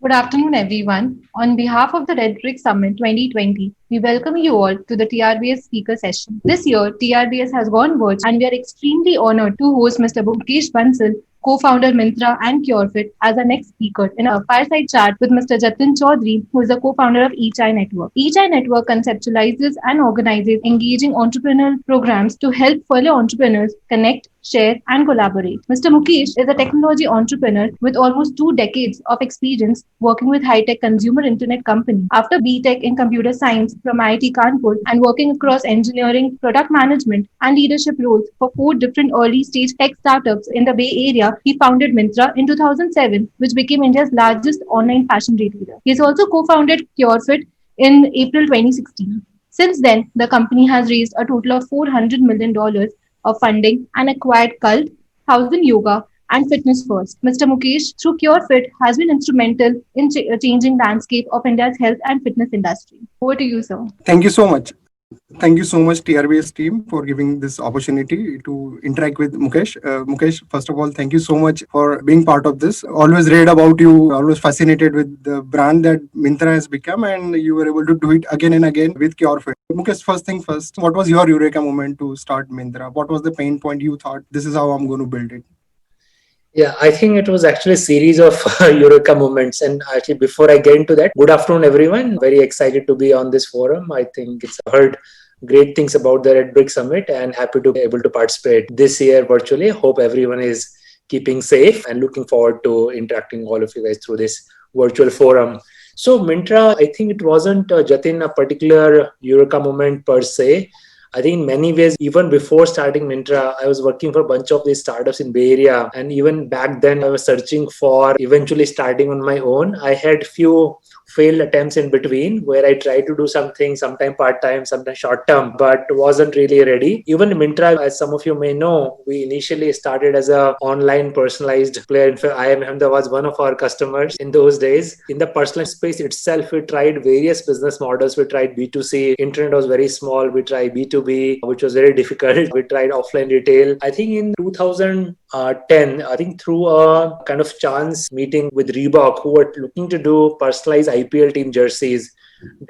Good afternoon, everyone. On behalf of the Red Brick Summit 2020, we welcome you all to the TRBS speaker session. This year, TRBS has gone virtual, and we are extremely honored to host Mr. Mukesh Bansal, co-founder Myntra and CureFit, as our next speaker in a fireside chat with Mr. Jatin Chaudhary, who is the co-founder of EachEye Network. EachEye Network conceptualizes and organizes engaging entrepreneurial programs to help fellow entrepreneurs connect, share, and collaborate. Mr. Mukesh is a technology entrepreneur with almost 2 decades of experience working with high-tech consumer internet companies. After BTech in computer science from IIT Kanpur and working across engineering, product management, and leadership roles for 4 different early-stage tech startups in the Bay Area, he founded Myntra in 2007, which became India's largest online fashion retailer. He has also co-founded CureFit in April 2016. Since then, the company has raised a total of $400 million of funding and acquired Cult, Thousand Yoga, and Fitness First. Mr. Mukesh, through CureFit, has been instrumental in changing landscape of India's health and fitness industry. Over to you, sir. Thank you so much. Thank you so much, TRBS team, for giving this opportunity to interact with Mukesh. Mukesh, first of all, thank you so much for being part of this. Always read about you, always fascinated with the brand that Myntra has become, and you were able to do it again and again with CureFit. Mukesh, first thing first, what was your eureka moment to start Myntra? What was the pain point you thought, this is how I'm going to build it? Yeah, I think it was actually a series of Eureka moments. And actually, before I get into that, good afternoon, everyone. Very excited to be on this forum. I think it's heard great things about the Red Brick Summit and happy to be able to participate this year virtually. Hope everyone is keeping safe and looking forward to interacting all of you guys through this virtual forum. So Myntra, I think it wasn't, Jatin, a particular Eureka moment per se. I think in many ways, even before starting Myntra, I was working for a bunch of these startups in Bay Area. And even back then, I was searching for eventually starting on my own. I had few failed attempts in between where I tried to do something, sometime part-time, sometimes short-term, but wasn't really ready. Even Myntra, as some of you may know, we initially started as a online personalized player. In fact, IIM Ahmedabad was one of our customers in those days. In the personalized space itself, we tried various business models. We tried B2C. Internet was very small. We tried B2B, which was very difficult. We tried offline retail. I think in 2010, I think through a kind of chance meeting with Reebok, who were looking to do personalized IPL team jerseys.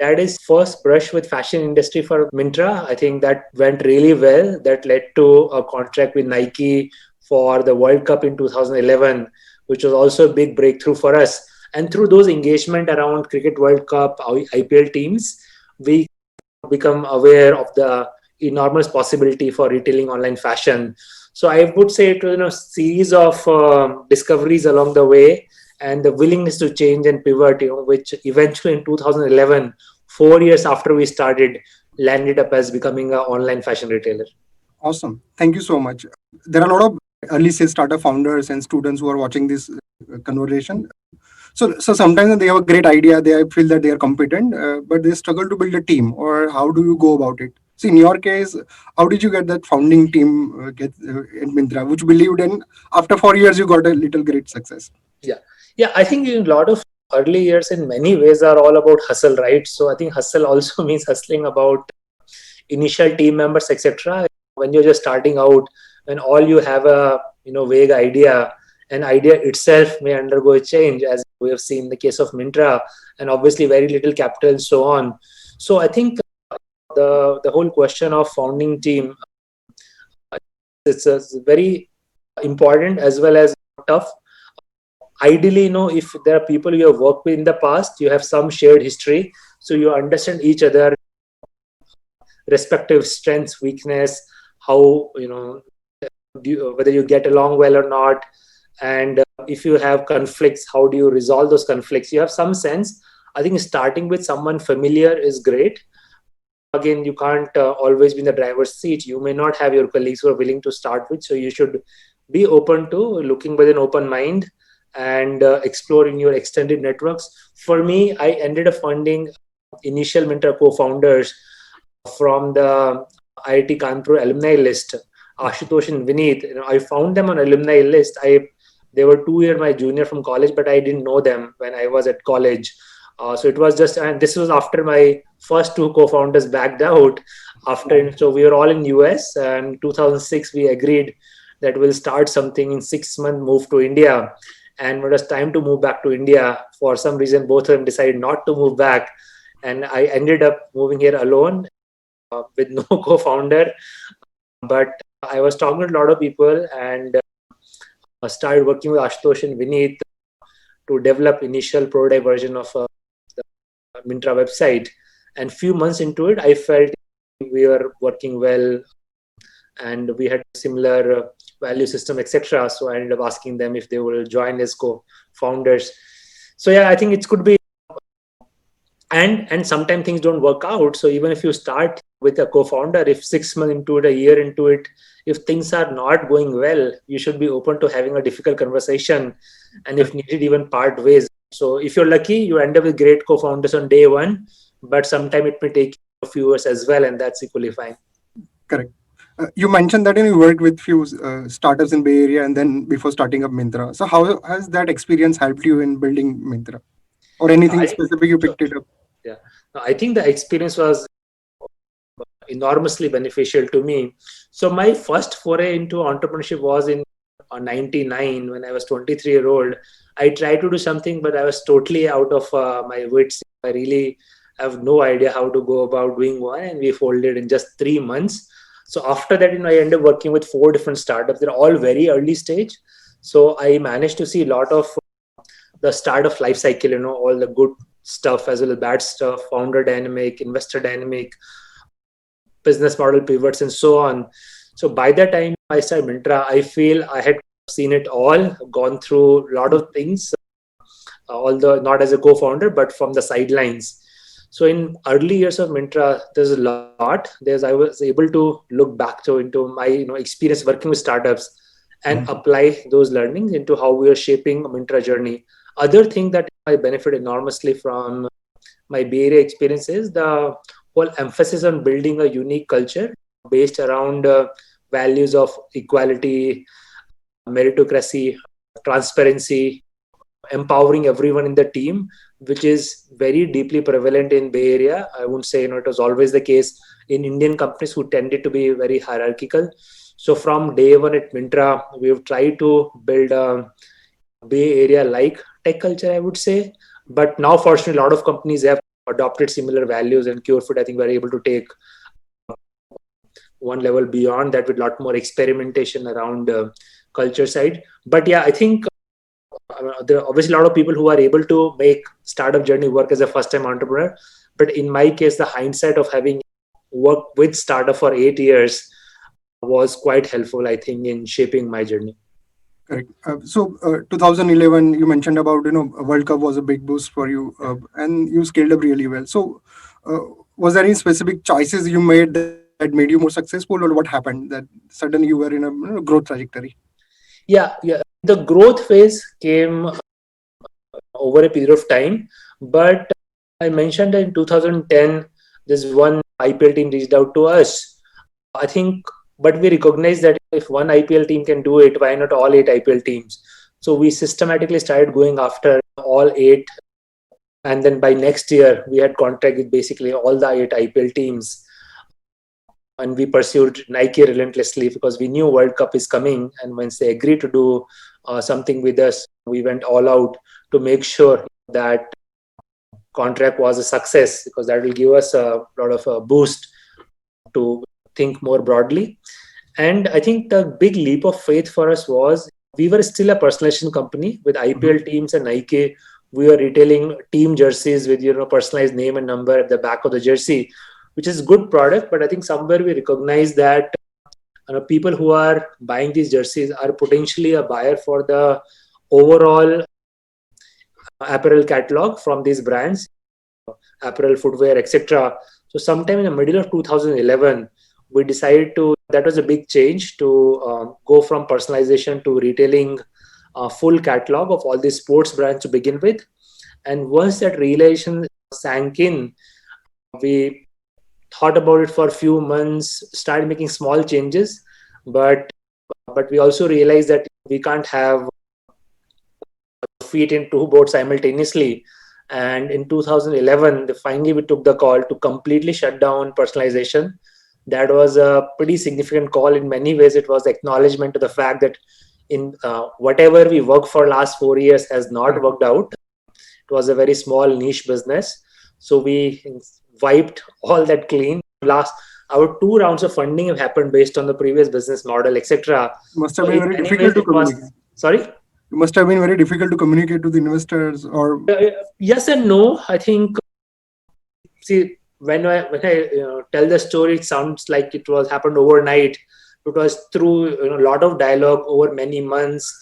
That is first brush with fashion industry for Myntra. I think that went really well. That led to a contract with Nike for the World Cup in 2011, which was also a big breakthrough for us. And through those engagement around Cricket World Cup, IPL teams, we become aware of the enormous possibility for retailing online fashion. So I would say it was a series of discoveries along the way, and the willingness to change and pivot, which eventually in 2011, 4 years after we started, landed up as becoming an online fashion retailer. Awesome. Thank you so much. There are a lot of early stage startup founders and students who are watching this conversation. So sometimes they have a great idea, they feel that they are competent, but they struggle to build a team. Or how do you go about it? So in your case, how did you get that founding team in Myntra, which believed in after 4 years you got a little great success? Yeah, I think in a lot of early years in many ways are all about hustle, right? So I think hustle also means hustling about initial team members, etc. When you're just starting out, when all you have a vague idea, an idea itself may undergo a change, as we have seen in the case of Myntra, and obviously very little capital and so on. So I think the whole question of founding team, it's very important as well as tough. Ideally, if there are people you have worked with in the past, you have some shared history, so you understand each other, respective strengths, weakness, how whether you get along well or not, and if you have conflicts, how do you resolve those conflicts? You have some sense. I think starting with someone familiar is great. Again, you can't always be in the driver's seat. You may not have your colleagues who are willing to start with, so you should be open to looking with an open mind and exploring your extended networks. For me, I ended up funding initial Myntra co-founders from the IIT Kanpur alumni list, Ashutosh and Vineet. I found them on alumni list. They were 2 years my junior from college, but I didn't know them when I was at college. So it was just, and this was after my first 2 co-founders backed out. So we were all in US, and 2006 we agreed that we'll start something in 6 months, move to India. And when it was time to move back to India, for some reason, both of them decided not to move back. And I ended up moving here alone with no co-founder. But I was talking to a lot of people and started working with Ashutosh and Vineet to develop initial prototype version of the Myntra website. And few months into it, I felt we were working well and we had similar value system, etc. So I ended up asking them if they will join as co-founders. So yeah, I think it could be, and sometimes things don't work out. So even if you start with a co-founder, if 6 months into it, a year into it, if things are not going well, you should be open to having a difficult conversation, and if needed, even part ways. So if you're lucky, you end up with great co-founders on day one, but sometimes it may take a few years as well, and that's equally fine. Correct. You mentioned that you worked with few startups in Bay Area and then before starting up Myntra. So how has that experience helped you in building Myntra, or anything specific you picked it up? Yeah, I think the experience was enormously beneficial to me. So my first foray into entrepreneurship was in 99 when I was 23-year-old. I tried to do something, but I was totally out of my wits. I really have no idea how to go about doing one, and we folded in just 3 months. So after that, I ended up working with 4 different startups. They're all very early stage. So I managed to see a lot of the startup life cycle, all the good stuff as well as bad stuff, founder dynamic, investor dynamic, business model pivots, and so on. So by the time I started Myntra, I feel I had seen it all, gone through a lot of things, although not as a co-founder, but from the sidelines. So in early years of Myntra, there's a lot. I was able to look back into my experience working with startups and apply those learnings into how we are shaping a Myntra journey. Other thing that I benefit enormously from my Bay Area experience is the whole emphasis on building a unique culture based around values of equality, meritocracy, transparency, empowering everyone in the team, which is very deeply prevalent in Bay Area. I won't say it was always the case in Indian companies who tended to be very hierarchical. So from day one at Myntra, we've tried to build a Bay Area like tech culture, I would say. But now, fortunately, a lot of companies have adopted similar values, and CureFit, I think, we're able to take one level beyond that with a lot more experimentation around culture side. But yeah, I think there are obviously a lot of people who are able to make startup journey work as a first-time entrepreneur. But in my case, the hindsight of having worked with startup for 8 years was quite helpful, I think, in shaping my journey. Correct. So 2011, you mentioned about, World Cup was a big boost for you, and you scaled up really well. So was there any specific choices you made that made you more successful, or what happened that suddenly you were in a growth trajectory? Yeah. The growth phase came over a period of time, but I mentioned that in 2010, this one IPL team reached out to us. I think, but we recognize that if one IPL team can do it, why not all 8 IPL teams? So we systematically started going after all 8. And then by next year, we had contact with basically all the 8 IPL teams. And we pursued Nike relentlessly because we knew World Cup is coming. And once they agreed to do something with us, we went all out to make sure that contract was a success, because that will give us a lot of a boost to think more broadly. And I think the big leap of faith for us was we were still a personalization company with IPL teams and Nike. We were retailing team jerseys with personalized name and number at the back of the jersey, which is good product. But I think somewhere we recognize that people who are buying these jerseys are potentially a buyer for the overall apparel catalog from these brands, apparel, footwear, etc. So sometime in the middle of 2011, we decided that was a big change to go from personalization to retailing a full catalog of all these sports brands to begin with. And once that realization sank in, we thought about it for a few months, started making small changes, but we also realized that we can't have feet in 2 boats simultaneously. And in 2011, finally we took the call to completely shut down personalization. That was a pretty significant call. In many ways, it was acknowledgement to the fact that in whatever we worked for last 4 years has not worked out. It was a very small niche business. So we wiped all that clean. Last our 2 rounds of funding have happened based on the previous business model, etc. Must have So been in very many difficult ways to it was communicate. sorry. It must have been very difficult to communicate to the investors, or Yes and no. I think, see, when I tell the story, it sounds like it was happened overnight. It was through a lot of dialogue over many months,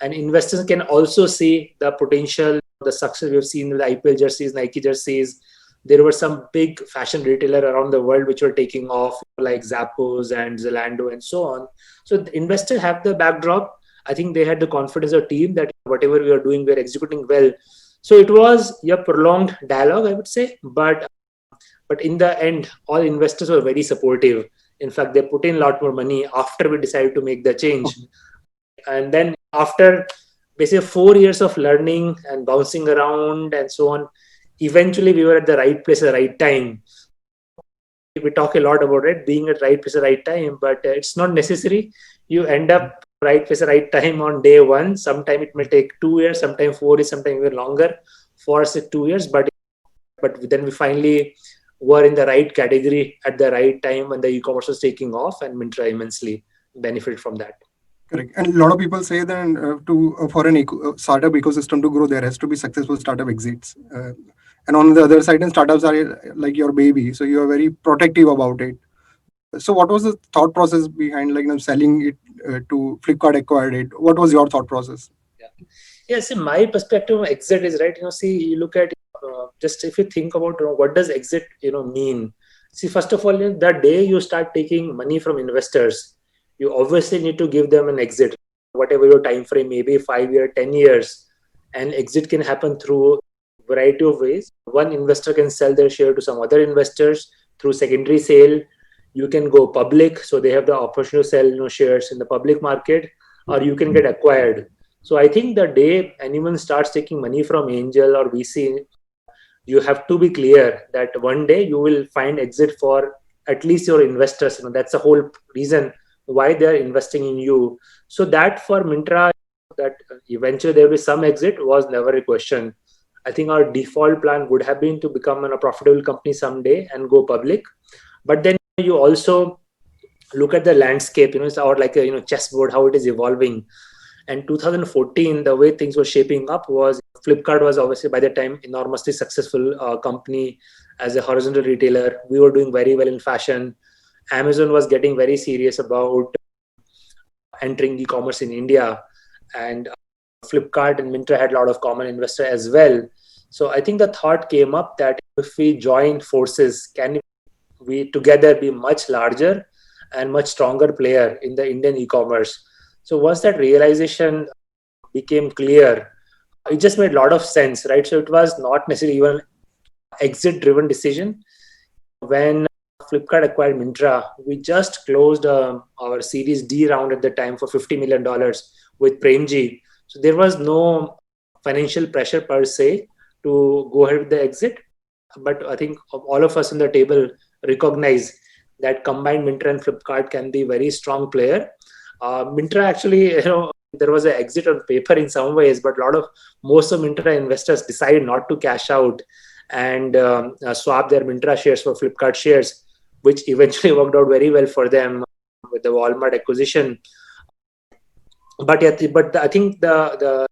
and investors can also see the potential, the success we've seen with IPL jerseys, Nike jerseys. There were some big fashion retailer around the world which were taking off, like Zappos and Zalando and so on. So the investors have the backdrop. I think they had the confidence of team that whatever we are doing, we are executing well. So it was a prolonged dialogue, I would say, but in the end, all investors were very supportive. In fact, they put in a lot more money after we decided to make the change. And then after basically 4 years of learning and bouncing around and so on, eventually we were at the right place at the right time. We talk a lot about it being at right place at the right time, but it's not necessary. You end up right place at the right time on day one. Sometime it may take 2 years, sometime 4 years, sometime even longer. For us, it's 2 years, but then we finally were in the right category at the right time when the e-commerce was taking off, and Myntra immensely benefited from that. correct. And a lot of people say that for an startup ecosystem to grow, there has to be successful startup exits. And on the other side, and startups are like your baby, so you are very protective about it. So, what was the thought process behind selling it to Flipkart acquired it? What was your thought process? Yes, in my perspective, exit is right. See, you look at just if you think about what does exit mean. See, first of all, the day you start taking money from investors, you obviously need to give them an exit, whatever your time frame may be, 5 years, 10 years, and exit can happen through a variety of ways. One investor can sell their share to some other investors through secondary sale. You can go public, so they have the opportunity to sell shares in the public market, or you can get acquired. So I think the day anyone starts taking money from angel or VC, you have to be clear that one day you will find exit for at least your investors. That's the whole reason why they're investing in you. So that for Myntra, that eventually there will be some exit was never a question. I think our default plan would have been to become a profitable company someday and go public. But then you also look at the landscape, it's out like a chessboard, how it is evolving. And 2014, the way things were shaping up was Flipkart was obviously by the time enormously successful company as a horizontal retailer. We were doing very well in fashion. Amazon was getting very serious about entering e-commerce in India, and Flipkart and Myntra had a lot of common investors as well. So I think the thought came up that if we join forces, can we together be much larger and much stronger player in the Indian e-commerce? So once that realization became clear, it just made a lot of sense, right? So it was not necessarily even exit-driven decision. When Flipkart acquired Myntra, we just closed our Series D round at the time for $50 million with Premji. So there was no financial pressure per se to go ahead with the exit. But I think all of us on the table recognize that combined Myntra and Flipkart can be a very strong player. Myntra actually, there was an exit on paper in some ways, but most of Myntra investors decided not to cash out and swap their Myntra shares for Flipkart shares, which eventually worked out very well for them with the Walmart acquisition. But I think the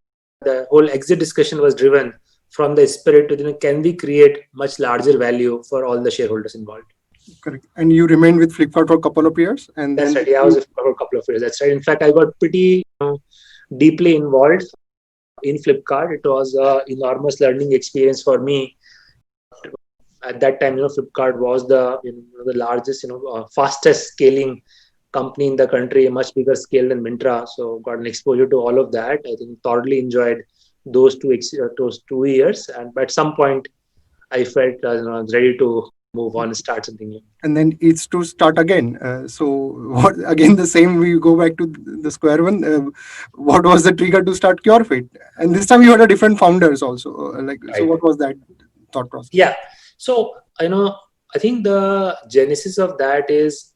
whole exit discussion was driven from the spirit to can we create much larger value for all the shareholders involved. Correct. And you remained with Flipkart for a couple of years, and that's right. Yeah, I was for a couple of years. That's right. In fact, I got pretty deeply involved in Flipkart. It was an enormous learning experience for me. At that time, Flipkart was the largest, fastest scaling company in the country, a much bigger scale than Myntra. So got an exposure to all of that. I think thoroughly enjoyed those 2 years. And at some point, I felt ready to move on and start something new. And then it's to start again. Again, the same, we go back to the square one. What was the trigger to start CureFit? And this time you had a different founders also. Right. So what was that thought process? Yeah. So, I think the genesis of that is,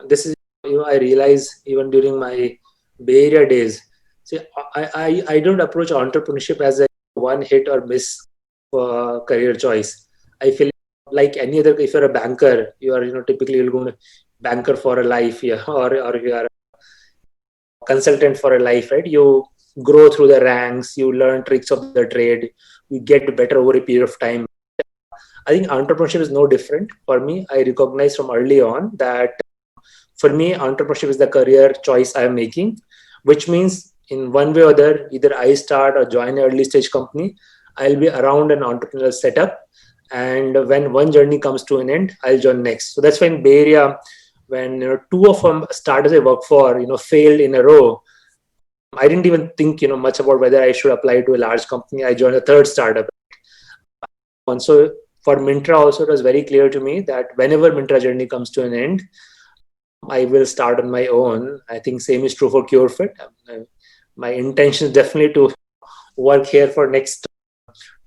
this is, I realized even during my Bay Area days. So I don't approach entrepreneurship as a one hit or miss career choice. I feel like any other. If you're a banker, you are typically you're going to banker for a life, yeah, or if you are a consultant for a life, right? You grow through the ranks, you learn tricks of the trade, you get better over a period of time. I think entrepreneurship is no different for me. I recognize from early on that for me, entrepreneurship is the career choice I am making, which means in one way or other, either I start or join an early stage company, I'll be around an entrepreneurial setup. And when one journey comes to an end, I'll join next. So that's why in Bay Area, when two of them startups I work for, failed in a row, I didn't even think, much about whether I should apply to a large company. I joined a third startup. And so for Myntra also, it was very clear to me that whenever Myntra journey comes to an end, I will start on my own. I think same is true for CureFit. My intention is definitely to work here for next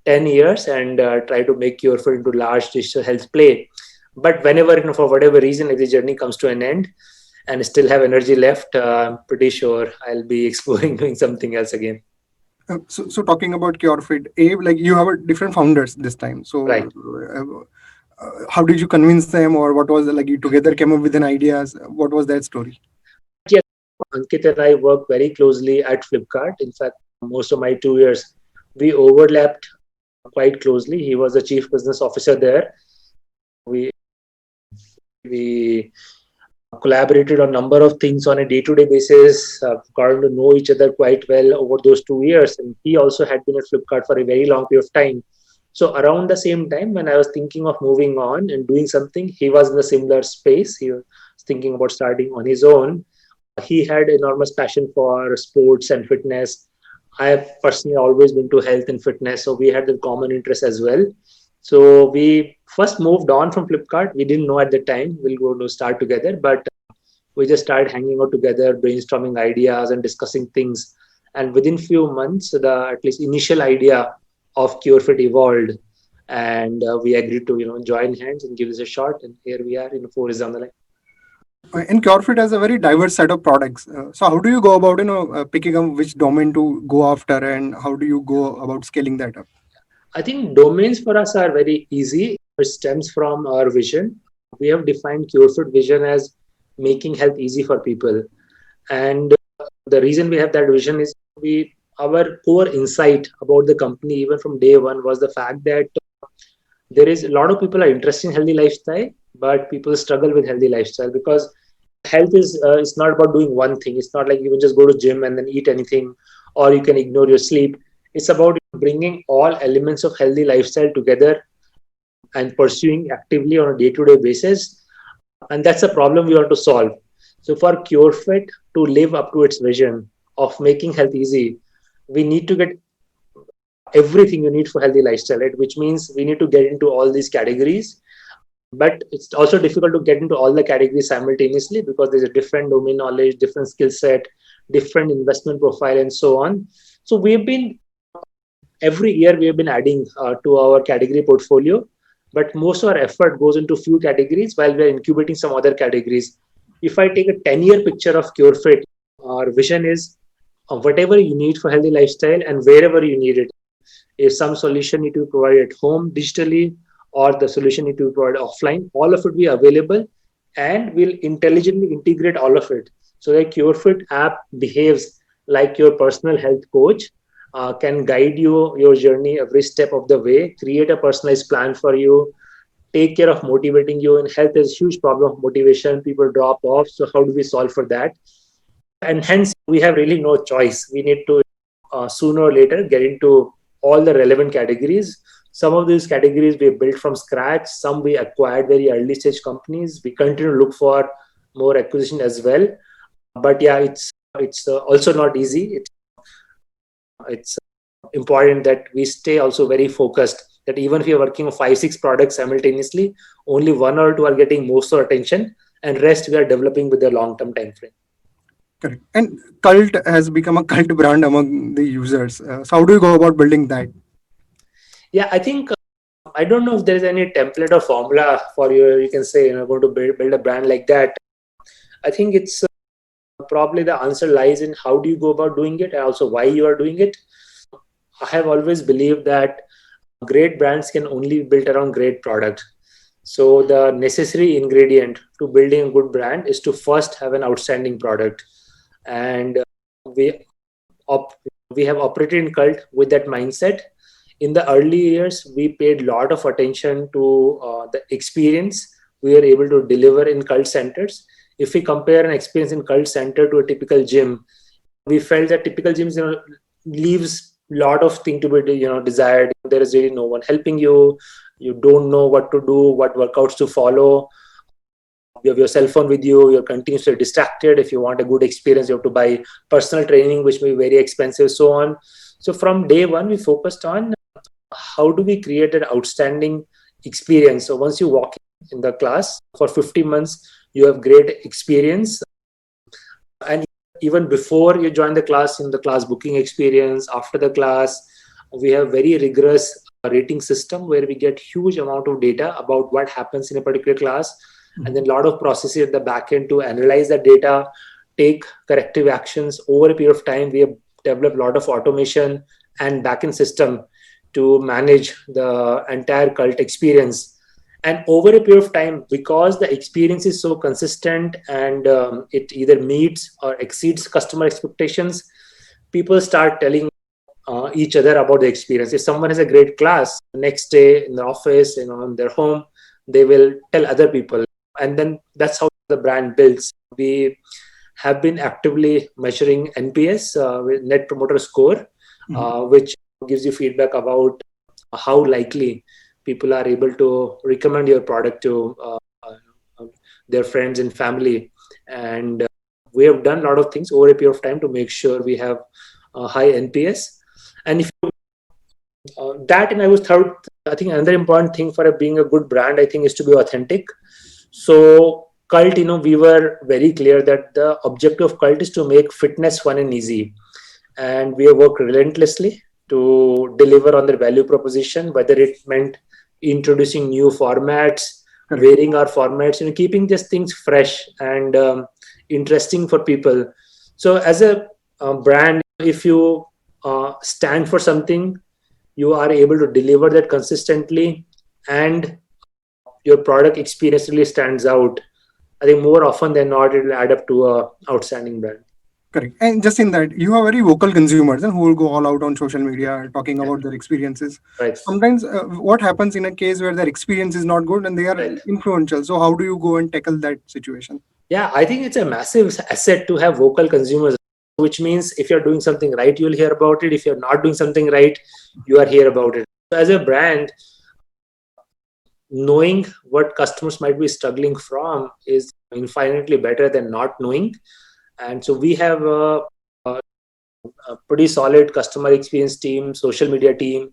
10 years and try to make CureFit into large digital health play. But whenever, for whatever reason, if the journey comes to an end and still have energy left, I'm pretty sure I'll be exploring doing something else again. So talking about CureFit, like you have different founders this time. So Right. How did you convince them, or what was like you together came up with an ideas? What was that story? Yes, Ankit and I work very closely at Flipkart. In fact, most of my 2 years, we overlapped quite closely. He was the chief business officer there. We collaborated on a number of things on a day-to-day basis, gotten to know each other quite well over those 2 years. And he also had been at Flipkart for a very long period of time. So around the same time, when I was thinking of moving on and doing something, he was in a similar space. He was thinking about starting on his own. He had enormous passion for sports and fitness. I have personally always been to health and fitness, so we had the common interest as well. So we first moved on from Flipkart. We didn't know at the time we'll go to start together, but we just started hanging out together, brainstorming ideas and discussing things. And within few months, the at least initial idea of CureFit evolved, and we agreed to join hands and give this a shot. And here we are, 4 years down the line. And CureFit has a very diverse set of products. So how do you go about picking up which domain to go after, and how do you go about scaling that up? I think domains for us are very easy. It stems from our vision. We have defined CureFit vision as making health easy for people. And the reason we have that vision is our core insight about the company, even from day one, was the fact that there is a lot of people are interested in healthy lifestyle, but people struggle with healthy lifestyle because health is it's not about doing one thing. It's not like you can just go to gym and then eat anything, or you can ignore your sleep. It's about bringing all elements of healthy lifestyle together and pursuing actively on a day-to-day basis. And that's a problem we want to solve. So for CureFit to live up to its vision of making health easy, we need to get everything you need for healthy lifestyle, right? Which means we need to get into all these categories. But it's also difficult to get into all the categories simultaneously because there's a different domain knowledge, different skill set, different investment profile, and so on. So every year we have been adding to our category portfolio, but most of our effort goes into few categories while we're incubating some other categories. If I take a 10-year picture of CureFit, our vision is whatever you need for healthy lifestyle and wherever you need it. If some solution need to be provided at home digitally, or the solution need to be provided offline, all of it will be available, and we'll intelligently integrate all of it. So the CureFit app behaves like your personal health coach, can guide you your journey every step of the way, create a personalized plan for you, take care of motivating you. In health, there's a huge problem of motivation. People drop off. So how do we solve for that? And hence, we have really no choice. We need to sooner or later get into all the relevant categories. Some of these categories we built from scratch. Some we acquired very early stage companies. We continue to look for more acquisition as well. But yeah, it's also not easy. It's important that we stay also very focused, that even if you're working on 5-6 products simultaneously, only 1 or 2 are getting most of our attention, and rest we are developing with a long-term time frame. Correct. And Cult has become a cult brand among the users. So how do you go about building that? Yeah, I think I don't know if there is any template or formula for you. You can say going to build a brand like that. I think it's probably the answer lies in how do you go about doing it, and also why you are doing it. I have always believed that great brands can only be built around great product. So the necessary ingredient to building a good brand is to first have an outstanding product. And we op- we have operated in Cult with that mindset. In the early years, we paid a lot of attention to the experience we were able to deliver in Cult centers. If we compare an experience in Cult center to a typical gym, we felt that typical gyms, leaves a lot of thing to be, desired. There is really no one helping you. You don't know what to do, what workouts to follow. You have your cell phone with you. You're continuously distracted. If you want a good experience, you have to buy personal training, which may be very expensive, so on. So from day one, we focused on how do we create an outstanding experience. So once you walk in the class for 50 months, you have great experience. And even before you join the class, in the class booking experience, after the class, we have very rigorous rating system where we get huge amount of data about what happens in a particular class, and then a lot of processes at the back end to analyze that data, take corrective actions. Over a period of time, we have developed a lot of automation and backend system to manage the entire Cult experience. And over a period of time, because the experience is so consistent and it either meets or exceeds customer expectations, people start telling each other about the experience. If someone has a great class, the next day in the office, in their home, they will tell other people. And then that's how the brand builds. We have been actively measuring NPS, with Net Promoter Score, which gives you feedback about how likely people are able to recommend your product to their friends and family. And we have done a lot of things over a period of time to make sure we have high NPS. And if that, and I think another important thing for being a good brand, I think, is to be authentic. So Cult, we were very clear that the objective of Cult is to make fitness fun and easy. And we have worked relentlessly to deliver on their value proposition, whether it meant introducing new formats, varying our formats, keeping just things fresh and interesting for people. So as a brand, if you stand for something, you are able to deliver that consistently, and your product experience really stands out. I think more often than not, it will add up to a outstanding brand. Correct. And just in that, you have very vocal consumers who will go all out on social media talking about their experiences. Right. Sometimes what happens in a case where their experience is not good and they are influential? So how do you go and tackle that situation? Yeah, I think it's a massive asset to have vocal consumers, which means if you're doing something right, you'll hear about it. If you're not doing something right, you are hear about it. So as a brand, knowing what customers might be struggling from is infinitely better than not knowing. And so we have a pretty solid customer experience team, social media team.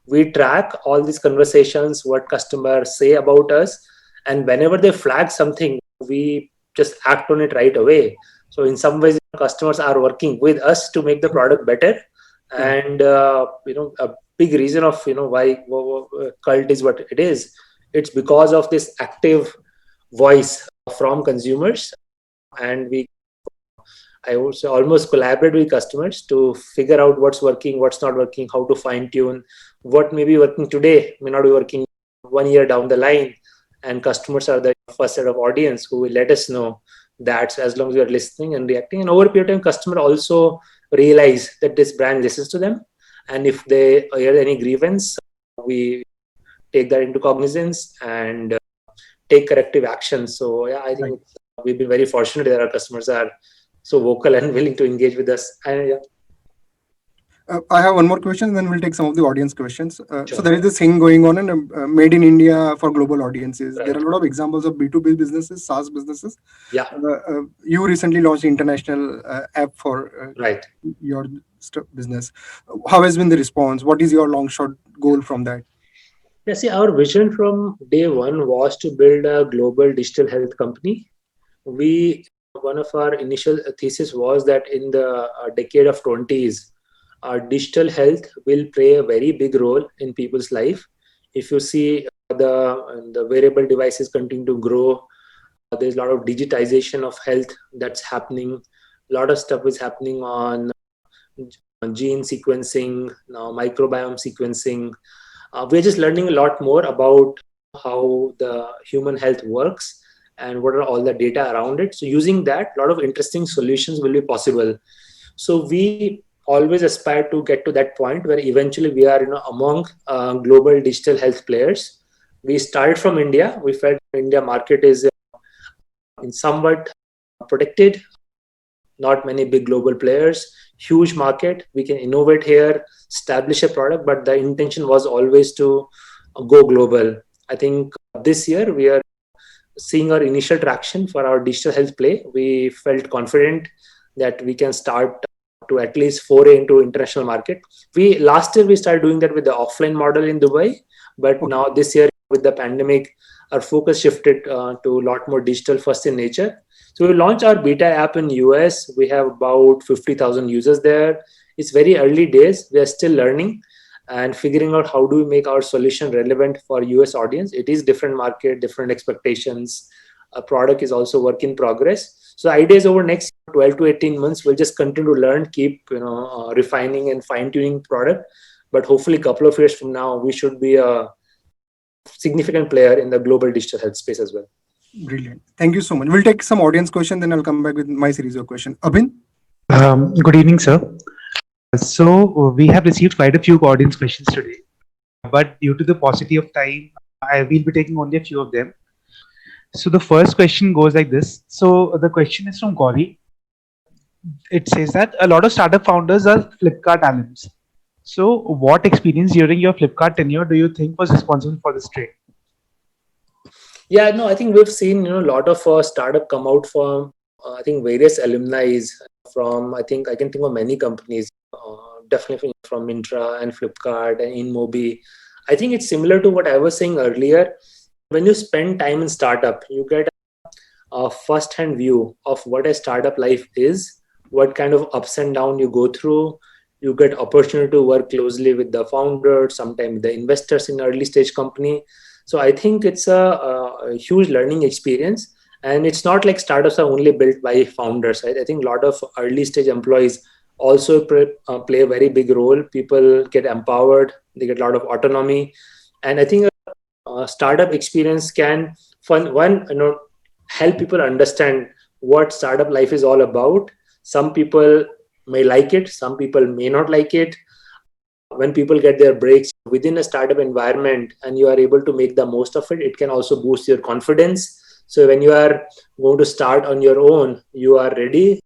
We track all these conversations, what customers say about us. And whenever they flag something, we just act on it right away. So in some ways, customers are working with us to make the product better. And, a big reason of, why Cult is what it is. It's because of this active voice from consumers. And I also almost collaborate with customers to figure out what's working, what's not working, how to fine tune, what may be working today, may not be working 1 year down the line. And customers are the first set of audience who will let us know that, as long as we are listening and reacting. And over a period of time, customer also realize that this brand listens to them. And if they hear any grievance, we take that into cognizance and take corrective action. So yeah, I think we've been very fortunate that our customers are so vocal and willing to engage with us. And I have one more question, and then we'll take some of the audience questions. So there is this thing going on in Made in India for global audiences. There are a lot of examples of B2B businesses, SaaS businesses. Yeah. You recently launched the international app for your business. How has been the response? What is your long shot goal from that? Yeah, see, our vision from day one was to build a global digital health company. One of our initial thesis was that in the decade of 20s, digital health will play a very big role in people's life. If you see the wearable devices continue to grow, there's a lot of digitization of health that's happening. A lot of stuff is happening on gene sequencing, now microbiome sequencing. We're just learning a lot more about how the human health works and what are all the data around it. So using that, a lot of interesting solutions will be possible. So we always aspire to get to that point where eventually we are, among global digital health players. We started from India. We felt India market is in somewhat protected, not many big global players, huge market. We can innovate here, establish a product, but the intention was always to go global. I think this year we are seeing our initial traction for our digital health play. We felt confident that we can start to at least foray into international market. We last year we started doing that with the offline model in Dubai, but now this year with the pandemic, our focus shifted to a lot more digital first in nature. So we launched our beta app in US. We have about 50,000 users there. It's very early days. We are still learning and figuring out how do we make our solution relevant for US audience. It is different market, different expectations. A product is also work in progress. So the idea is over next 12 to 18 months, we'll just continue to learn, keep refining and fine tuning product. But hopefully a couple of years from now, we should be a significant player in the global digital health space as well. Brilliant. Thank you so much. We'll take some audience question, then I'll come back with my series of questions. Abhin? Good evening, sir. So we have received quite a few audience questions today, but due to the paucity of time, I will be taking only a few of them. So the first question goes like this. So the question is from Gauri. It says that a lot of startup founders are Flipkart alums. So what experience during your Flipkart tenure do you think was responsible for this trend? Yeah, no, I think we've seen a lot of startup come out from I think various alumni from I can think of many companies, definitely from Myntra and Flipkart and InMobi. I think it's similar to what I was saying earlier. When you spend time in startup, you get a first-hand view of what a startup life is, what kind of ups and downs you go through. You get opportunity to work closely with the founder, sometimes the investors in early stage company. So I think it's a huge learning experience. And it's not like startups are only built by founders, right? I think a lot of early stage employees also play a very big role. People get empowered, they get a lot of autonomy. And I think a startup experience can, help people understand what startup life is all about. Some people may like it, some people may not like it. When people get their breaks within a startup environment and you are able to make the most of it, it can also boost your confidence. So when you are going to start on your own, you are ready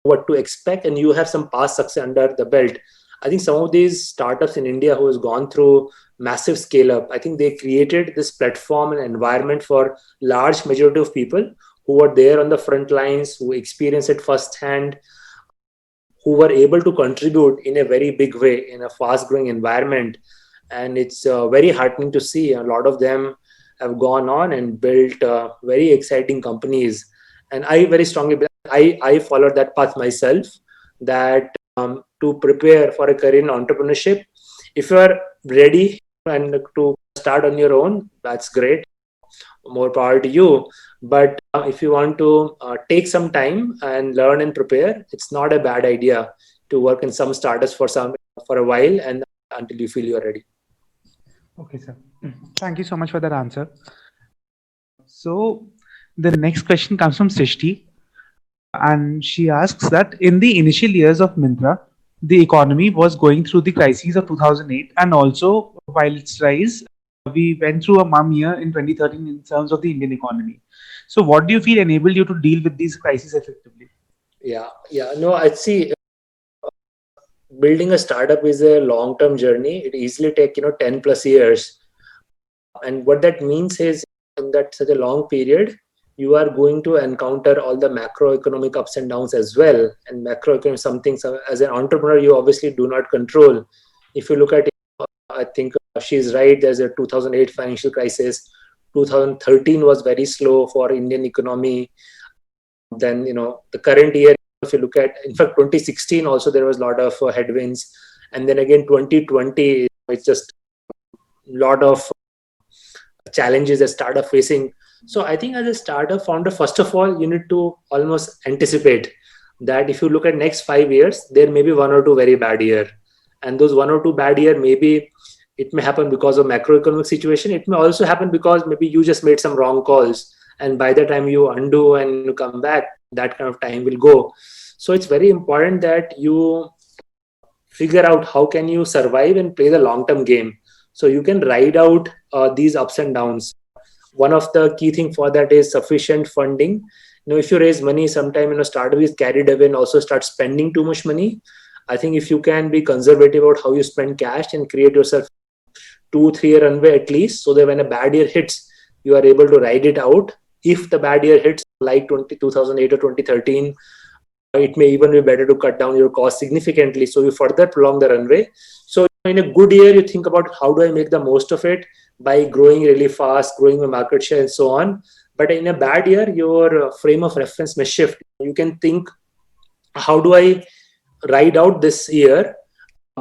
what to expect and you have some past success under the belt. I think some of these startups in India who has gone through massive scale up, I think they created this platform and environment for large majority of people who were there on the front lines, who experienced it firsthand, who were able to contribute in a very big way in a fast growing environment. And it's very heartening to see a lot of them have gone on and built very exciting companies. And I very strongly believe, I followed that path myself, that to prepare for a career in entrepreneurship, if you are ready and to start on your own, that's great. More power to you. But if you want to take some time and learn and prepare, it's not a bad idea to work in some startups for a while and until you feel you're ready. Okay, sir. Thank you so much for that answer. So the next question comes from Srishti, and she asks that in the initial years of Myntra, the economy was going through the crises of 2008, and also while its rise, we went through a mum year in 2013 in terms of the Indian economy. So what do you feel enabled you to deal with these crises effectively? No, I see. Building a startup is a long-term journey. It easily take 10 plus years, and what that means is in that such a long period, you are going to encounter all the macroeconomic ups and downs as well. And macroeconomic something as an entrepreneur you obviously do not control. If you look at it, I think she's right. There's a 2008 financial crisis. 2013 was very slow for Indian economy. Then the current year, if you look at, in fact 2016 also there was a lot of headwinds, and then again 2020 it's just a lot of challenges that startup facing. So I think as a startup founder, first of all, you need to almost anticipate that if you look at next 5 years, there may be 1 or 2 very bad year, and those 1 or 2 bad year, maybe it may happen because of macroeconomic situation. It may also happen because maybe you just made some wrong calls, and by the time you undo and you come back, that kind of time will go. So it's very important that you figure out how can you survive and play the long term game, so you can ride out these ups and downs. One of the key thing for that is sufficient funding. If you raise money, sometime startup is carried away and also start spending too much money. I think if you can be conservative about how you spend cash and create yourself 2-3 year runway at least, so that when a bad year hits, you are able to ride it out. If the bad year hits like 2008 or 2013, it may even be better to cut down your cost significantly, so you further prolong the runway. So in a good year, you think about how do I make the most of it by growing really fast, growing my market share and so on. But in a bad year, your frame of reference may shift. You can think, how do I ride out this year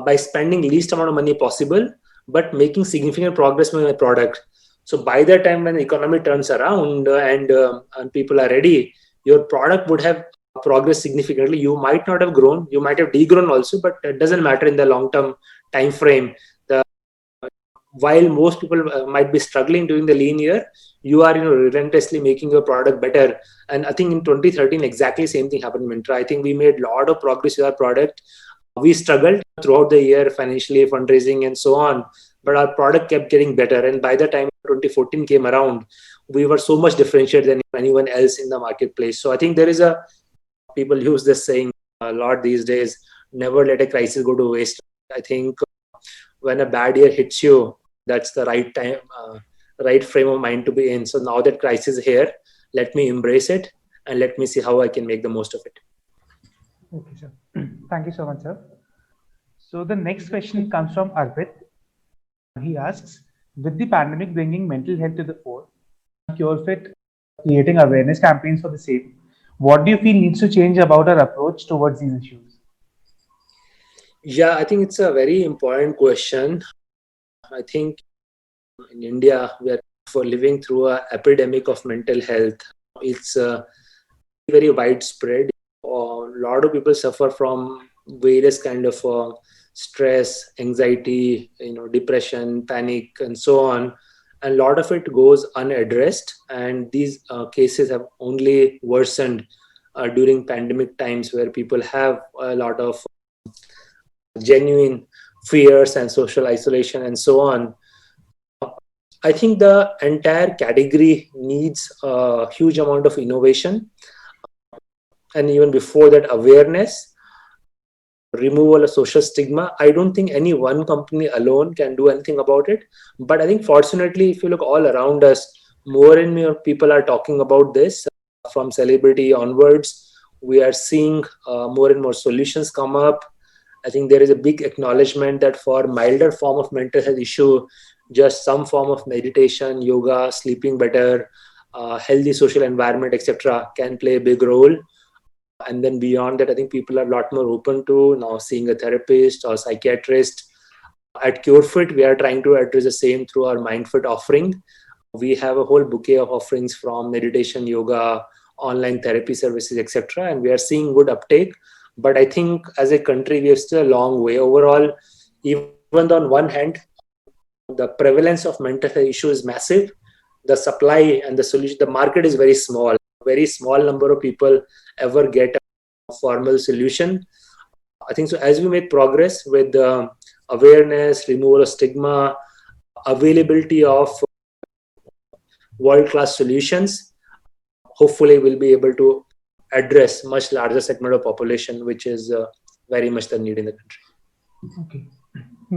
by spending least amount of money possible, but making significant progress with my product. So by the time when the economy turns around and people are ready, your product would have progressed significantly. You might not have grown, you might have degrown also, but it doesn't matter in the long term time frame. While most people might be struggling during the lean year, you are relentlessly making your product better. And I think in 2013 exactly same thing happened in Myntra. I think we made a lot of progress with our product. We struggled throughout the year financially, fundraising and so on, but our product kept getting better. And by the time 2014 came around, we were so much differentiated than anyone else in the marketplace. So I think there is people use this saying a lot these days, never let a crisis go to waste. I think when a bad year hits you, that's the right time, right frame of mind to be in. So now that crisis is here, let me embrace it and let me see how I can make the most of it. Okay, sir. Thank you so much, sir. So the next question comes from Arpit. He asks, with the pandemic bringing mental health to the fore, CureFit creating awareness campaigns for the same, what do you feel needs to change about our approach towards these issues? Yeah, I think it's a very important question. I think in India, we are living through an epidemic of mental health. It's very widespread. A lot of people suffer from various kind of stress, anxiety, depression, panic, and so on. And a lot of it goes unaddressed, and these cases have only worsened during pandemic times, where people have a lot of genuine fears and social isolation and so on. I think the entire category needs a huge amount of innovation, and even before that, awareness, removal of social stigma. I don't think any one company alone can do anything about it, but I think fortunately, if you look all around us, more and more people are talking about this. From celebrity onwards, we are seeing more and more solutions come up. I think there is a big acknowledgement that for milder form of mental health issue, just some form of meditation, yoga, sleeping better, healthy social environment, etc., can play a big role. And then beyond that, I think people are a lot more open to now seeing a therapist or psychiatrist. At CureFit, we are trying to address the same through our MindFit offering. We have a whole bouquet of offerings from meditation, yoga, online therapy services, etc., and we are seeing good uptake. But I think as a country, we are still a long way. Overall, even on one hand, the prevalence of mental health issue is massive. The supply and the solution, the market is very small. Very small number of people ever get a formal solution. I think so. As we make progress with awareness, removal of stigma, availability of world-class solutions, hopefully we'll be able to address much larger segment of population, which is very much the need in the country. Okay.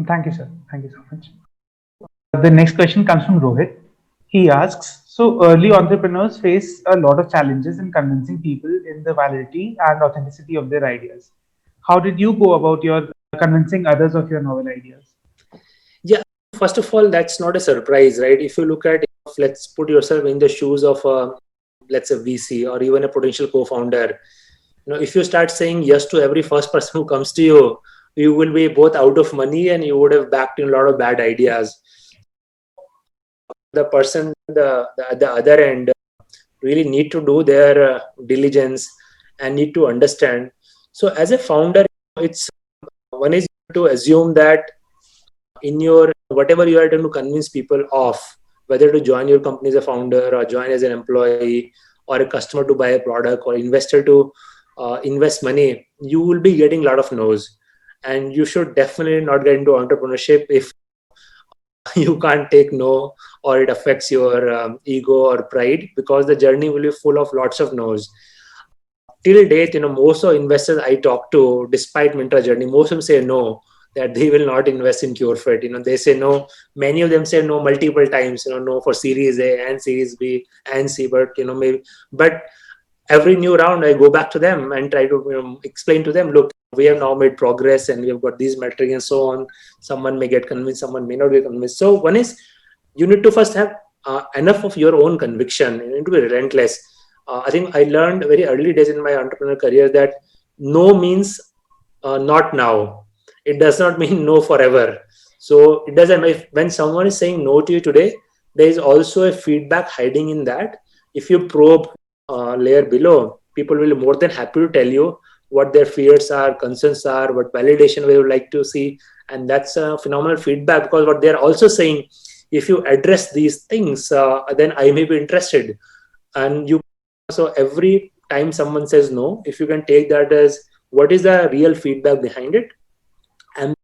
Thank you, sir. Thank you so much. The next question comes from Rohit. He asks, so early entrepreneurs face a lot of challenges in convincing people in the validity and authenticity of their ideas. How did you go about your convincing others of your novel ideas? Yeah, first of all, that's not a surprise, right? If you look at, let's put yourself in the shoes of let's say VC or even a potential co-founder. If you start saying yes to every first person who comes to you, you will be both out of money and you would have backed in a lot of bad ideas. The person at the other end really need to do their diligence and need to understand. So as a founder, it's one is to assume that in your whatever you are trying to convince people of, whether to join your company as a founder or join as an employee or a customer to buy a product or investor to invest money, you will be getting a lot of no's. And you should definitely not get into entrepreneurship if you can't take no, or it affects your ego or pride, because the journey will be full of lots of no's. Till date, most of investors I talk to, despite Myntra journey, most of them say no, that they will not invest in CureFit. They say no. Many of them say no multiple times. No for Series A and Series B and C. But maybe. But every new round, I go back to them and try to explain to them, look, we have now made progress and we have got these metrics and so on. Someone may get convinced, someone may not get convinced. So one is you need to first have enough of your own conviction. You need to be relentless. I think I learned very early days in my entrepreneurial career that no means not now. It does not mean no forever. So it doesn't. When someone is saying no to you today, there is also a feedback hiding in that. If you probe layer below, people will be more than happy to tell you what their fears are, concerns are, what validation they would like to see. And that's a phenomenal feedback, because what they're also saying, if you address these things, then I may be interested. And so every time someone says no, if you can take that as what is the real feedback behind it, and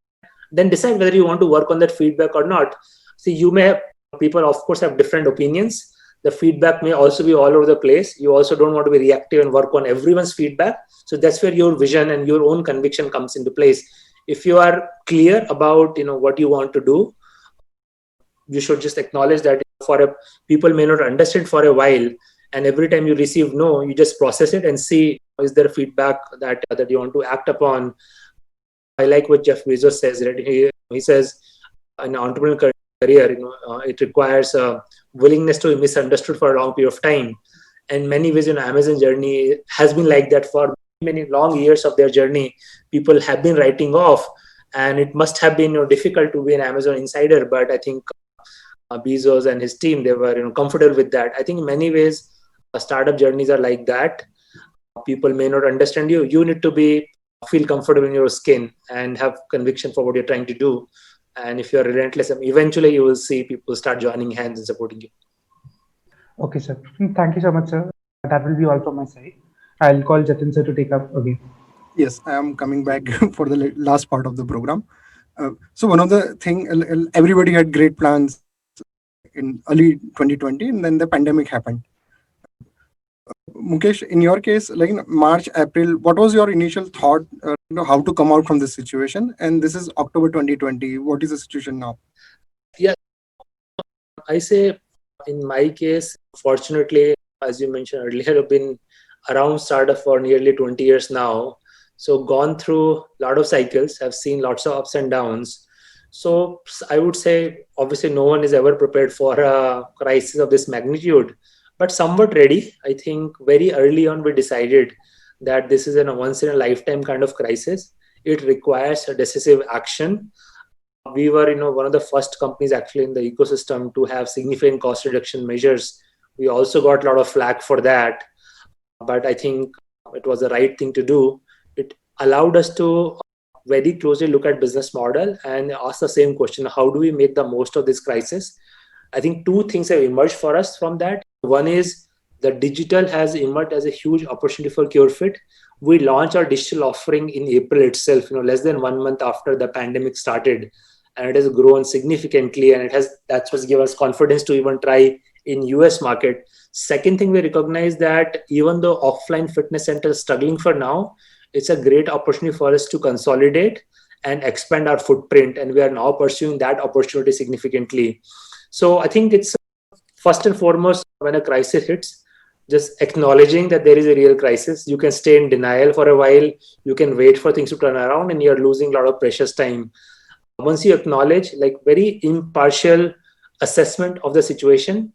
then decide whether you want to work on that feedback or not. See, you may have people, of course, have different opinions. The feedback may also be all over the place. You also don't want to be reactive and work on everyone's feedback. So that's where your vision and your own conviction comes into place. If you are clear about what you want to do, you should just acknowledge that people may not understand for a while, and every time you receive no, you just process it and see, is there feedback that you want to act upon. I like what Jeff Bezos says, right? He says an entrepreneurial career, it requires a willingness to be misunderstood for a long period of time. And many ways, Amazon journey has been like that for many long years of their journey. People have been writing off, and it must have been difficult to be an Amazon insider. But I think Bezos and his team, they were comfortable with that. I think in many ways, startup journeys are like that. People may not understand you. You need to feel comfortable in your skin and have conviction for what you're trying to do. And if you're relentless, eventually you will see people start joining hands and supporting you. Okay, sir. Thank you so much, sir. That will be all from my side. I'll call Jatin sir to take up again. Yes, I am coming back for the last part of the program. So one of the thing, everybody had great plans in early 2020, and then the pandemic happened. Mukesh, in your case, like in March, April, what was your initial thought, how to come out from this situation? And this is October 2020. What is the situation now? Yeah, I say in my case, fortunately, as you mentioned earlier, I've been around startup for nearly 20 years now. So gone through a lot of cycles, have seen lots of ups and downs. So I would say, obviously, no one is ever prepared for a crisis of this magnitude, but somewhat ready. I think very early on, we decided that this is a once in a lifetime kind of crisis. It requires a decisive action. We were, one of the first companies actually in the ecosystem to have significant cost reduction measures. We also got a lot of flack for that, but I think it was the right thing to do. It allowed us to very closely look at business model and ask the same question: how do we make the most of this crisis? I think two things have emerged for us from that. One is the digital has emerged as a huge opportunity for CureFit. We launched our digital offering in April itself, less than 1 month after the pandemic started, and it has grown significantly. And that's what's given us confidence to even try in US market. Second thing, we recognize that even though offline fitness centers are struggling for now, it's a great opportunity for us to consolidate and expand our footprint. And we are now pursuing that opportunity significantly. So I think it's first and foremost, when a crisis hits, just acknowledging that there is a real crisis. You can stay in denial for a while. You can wait for things to turn around, and you're losing a lot of precious time. Once you acknowledge, like very impartial assessment of the situation,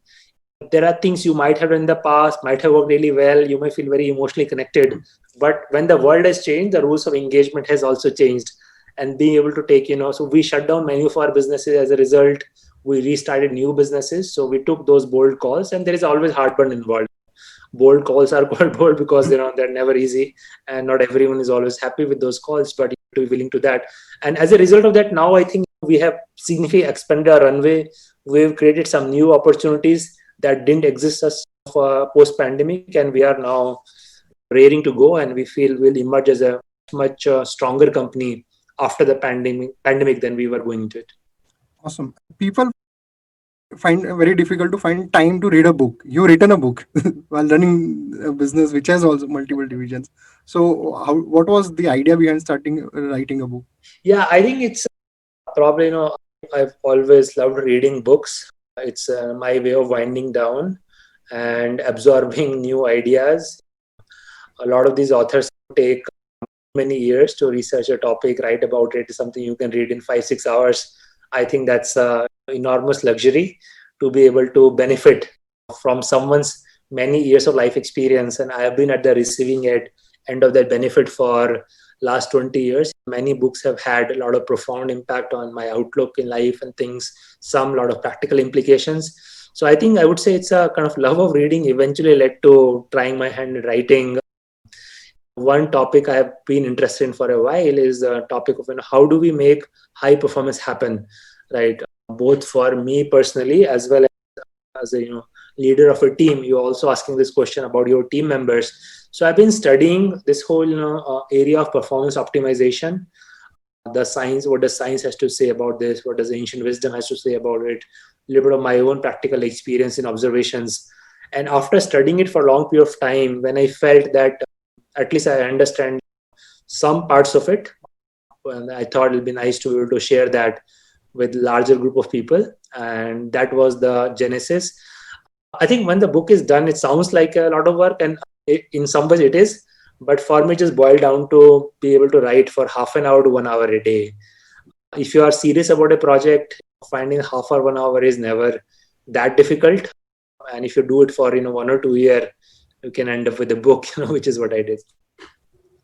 there are things you might have done in the past, might have worked really well. You may feel very emotionally connected. But when the world has changed, the rules of engagement has also changed. And being able to take, so we shut down many of our businesses as a result. We restarted new businesses. So we took those bold calls, and there is always heartburn involved. bold calls are called bold because they're never easy, and not everyone is always happy with those calls, but you have to be willing to that. And as a result of that, now I think we have significantly expanded our runway. We've created some new opportunities that didn't exist as post pandemic, and we are now raring to go, and we feel we'll emerge as a much stronger company after the pandemic than we were going into it. Awesome. People find it very difficult to find time to read a book. You've written a book while running a business which has also multiple divisions. So, what was the idea behind starting writing a book? Yeah, I think it's probably, I've always loved reading books. It's my way of winding down and absorbing new ideas. A lot of these authors take many years to research a topic, write about it, something you can read in 5-6 hours. I think that's enormous luxury to be able to benefit from someone's many years of life experience. And I have been at the receiving end of that benefit for last 20 years. Many books have had a lot of profound impact on my outlook in life and things, some lot of practical implications. So I think I would say it's a kind of love of reading eventually led to trying my hand in writing. One topic I have been interested in for a while is the topic of how do we make high performance happen, right? Both for me personally as well as a leader of a team. You're also asking this question about your team members. So I've been studying this whole area of performance optimization. The science, what does science has to say about this? What does ancient wisdom has to say about it? A little bit of my own practical experience and observations. And after studying it for a long period of time, when I felt that at least I understand some parts of it, and I thought it'd be nice to be able to share that with larger group of people. And that was the genesis. I think when the book is done, it sounds like a lot of work, and in some ways it is. But for me, it just boiled down to be able to write for half an hour to 1 hour a day. If you are serious about a project, finding half or 1 hour is never that difficult. And if you do it for 1 or 2 years, you can end up with a book, which is what I did.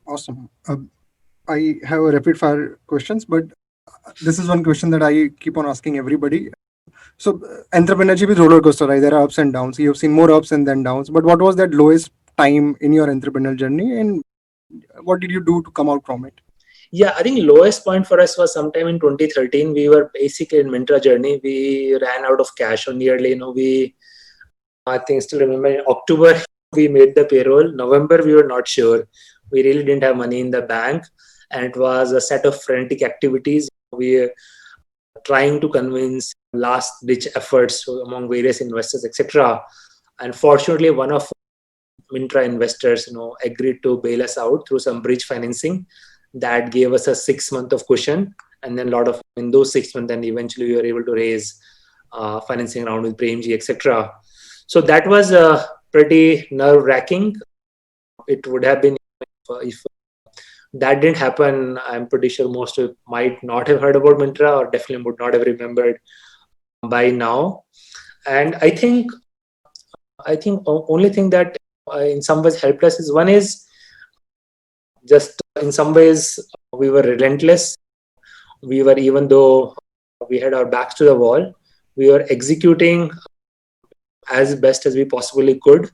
Awesome. I have a rapid fire questions, but this is one question that I keep on asking everybody. So, entrepreneurship is roller coaster, right? There are ups and downs. You've seen more ups and then downs. But what was that lowest time in your entrepreneurial journey, and what did you do to come out from it? Yeah, I think lowest point for us was sometime in 2013. We were basically in Myntra journey. We ran out of cash on nearly, I think still remember in October, we made the payroll. November, we were not sure. We really didn't have money in the bank. And it was a set of frantic activities. We were trying to convince last ditch efforts among various investors, etc. And fortunately, one of Myntra investors, agreed to bail us out through some bridge financing that gave us a 6 month of cushion. And then in those 6 months, then eventually we were able to raise financing round with Premji, etc. So that was pretty nerve wracking. It would have been if that didn't happen, I'm pretty sure most of might not have heard about Myntra or definitely would not have remembered by now. And I think only thing that in some ways helped us is one is just in some ways we were relentless. We were, even though we had our backs to the wall, we were executing as best as we possibly could.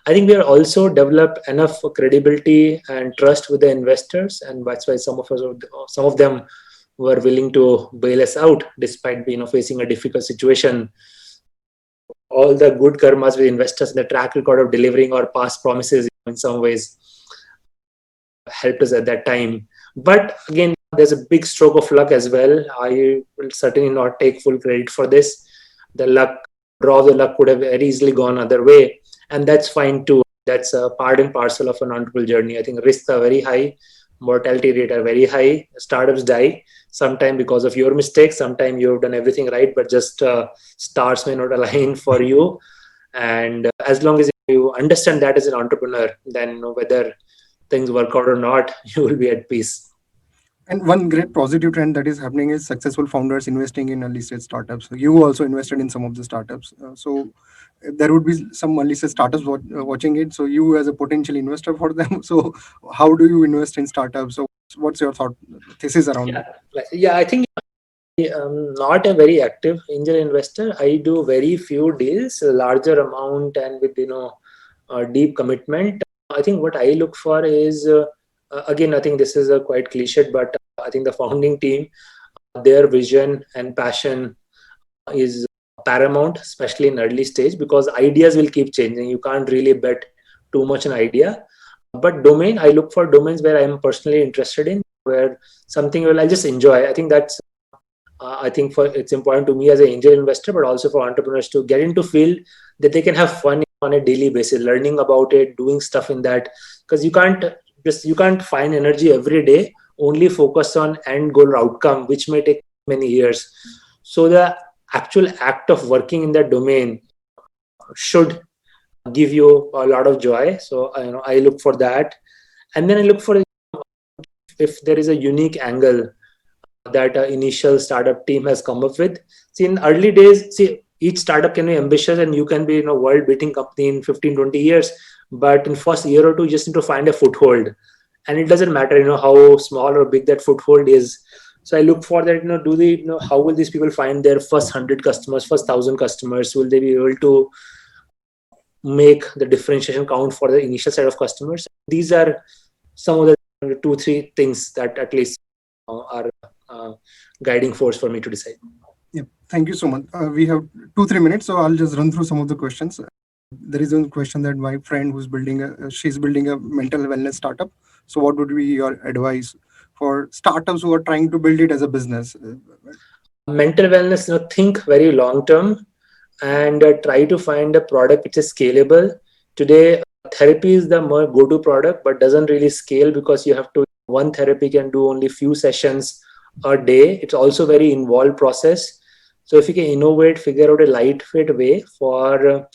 I think we are also developed enough credibility and trust with the investors, and that's why some of them were willing to bail us out despite facing a difficult situation. All the good karmas with investors, the track record of delivering our past promises in some ways helped us at that time. But again, there's a big stroke of luck as well. I will certainly not take full credit for this. The draw of the luck could have very easily gone other way. And that's fine too. That's a part and parcel of an entrepreneurial journey. I think risks are very high, mortality rate are very high. Startups die sometime because of your mistakes. Sometimes you've done everything right, but just stars may not align for you. And as long as you understand that as an entrepreneur, then whether things work out or not, you will be at peace. And one great positive trend that is happening is successful founders investing in early stage startups. So you also invested in some of the startups. So there would be some early stage startups watching it. So you as a potential investor for them. So how do you invest in startups? So what's your thought thesis around it? Yeah, I think I'm not a very active angel investor. I do very few deals, a larger amount, and with deep commitment. I think what I look for is, again, I think this is a quite cliched, but I think the founding team, their vision and passion is paramount, especially in early stage, because ideas will keep changing. You can't really bet too much an idea. But domain, I look for domains where I'm personally interested in, where something will I just enjoy. I think that's I think it's important to me as an angel investor, but also for entrepreneurs to get into field that they can have fun on a daily basis, learning about it, doing stuff in that, because you can't find energy every day. Only focus on end goal or outcome, which may take many years. So the actual act of working in that domain should give you a lot of joy. So I look for that, and then I look for if there is a unique angle that initial startup team has come up with. See, in early days, each startup can be ambitious and you can be world beating company in 15-20 years, but in first year or two you just need to find a foothold, and it doesn't matter how small or big that foothold is. So I look for that, how will these people find their first 100 customers, first 1,000 customers? Will they be able to make the differentiation count for the initial set of customers? These are some of the 2-3 things that at least are guiding force for me to decide. Yeah, thank you so much. We have 2-3 minutes, so I'll just run through some of the questions. There is a question that my friend who's she's building a mental wellness startup. So what would be your advice for startups who are trying to build it as a business? Mental wellness, think very long term and try to find a product which is scalable. Today, therapy is the more go-to product, but doesn't really scale because you have to, one therapy can do only few sessions a day. It's also very involved process. So if you can innovate, figure out a lightweight way for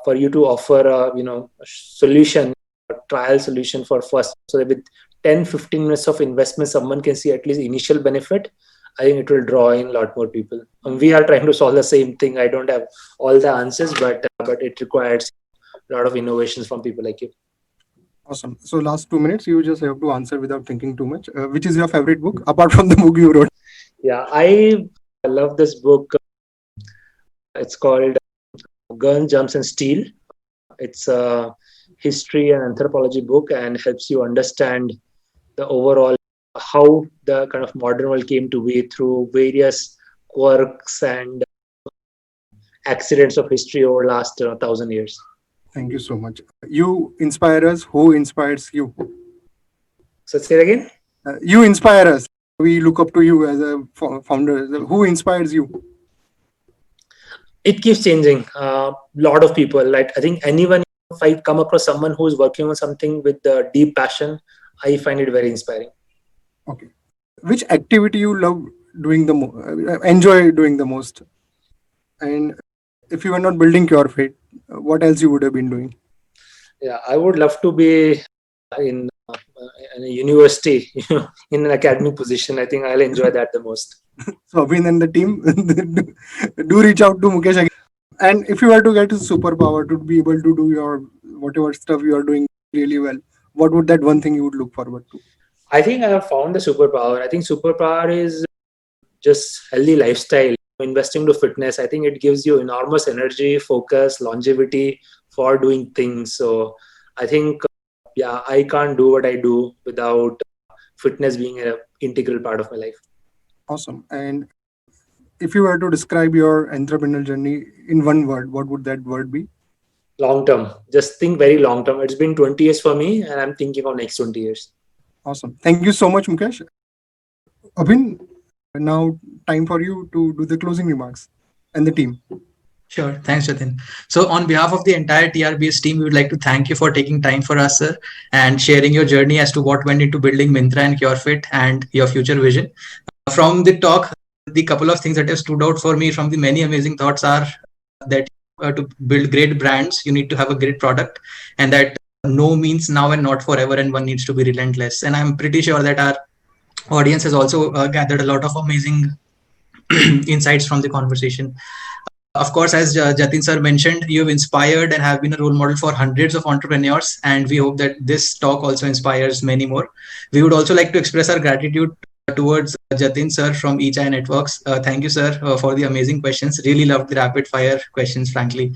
you to offer a solution, a trial solution for first, so that with 10-15 minutes of investment, someone can see at least initial benefit. I think it will draw in a lot more people. We are trying to solve the same thing. I don't have all the answers, but it requires a lot of innovations from people like you. Awesome. So last 2 minutes, you just have to answer without thinking too much. Which is your favorite book apart from the book you wrote? Yeah, I love this book. It's called Guns, Jumps and Steel. It's a history and anthropology book and helps you understand the overall how the kind of modern world came to be through various quirks and accidents of history over the last 1,000 years. Thank you so much. You inspire us. Who inspires you? So say it again. You inspire us. We look up to you as a founder. Who inspires you? It keeps changing. A lot of people. Like I think anyone, if I come across someone who is working on something with deep passion, I find it very inspiring. Okay. Which activity you love doing enjoy doing the most? And if you were not building CureFit, what else you would have been doing? Yeah, I would love to be in a university, in an academic position. I think I'll enjoy that the most. So Abhin and the team, do reach out to Mukesh again. And if you were to get a superpower to be able to do your whatever stuff you are doing really well, what would that one thing you would look forward to? I think I have found the superpower. I think superpower is just healthy lifestyle, investing to fitness. I think it gives you enormous energy, focus, longevity for doing things. So I think, I can't do what I do without fitness being an integral part of my life. Awesome. And if you were to describe your entrepreneurial journey in one word, what would that word be? Long term. Just think very long term. It's been 20 years for me and I'm thinking of next 20 years. Awesome. Thank you so much, Mukesh. Abhin, now time for you to do the closing remarks and the team. Sure. Thanks, Jatin. So on behalf of the entire TRBS team, we would like to thank you for taking time for us, sir, and sharing your journey as to what went into building Myntra and CureFit and your future vision. From the talk, the couple of things that have stood out for me from the many amazing thoughts are that to build great brands, you need to have a great product, and that no means now and not forever, and one needs to be relentless. And I'm pretty sure that our audience has also gathered a lot of amazing insights from the conversation. Of course, as Jatin sir mentioned, you've inspired and have been a role model for hundreds of entrepreneurs, and we hope that this talk also inspires many more. We would also like to express our gratitude towards Jatin sir from ECHI Networks. Thank you, sir, for the amazing questions. Really loved the rapid fire questions, frankly.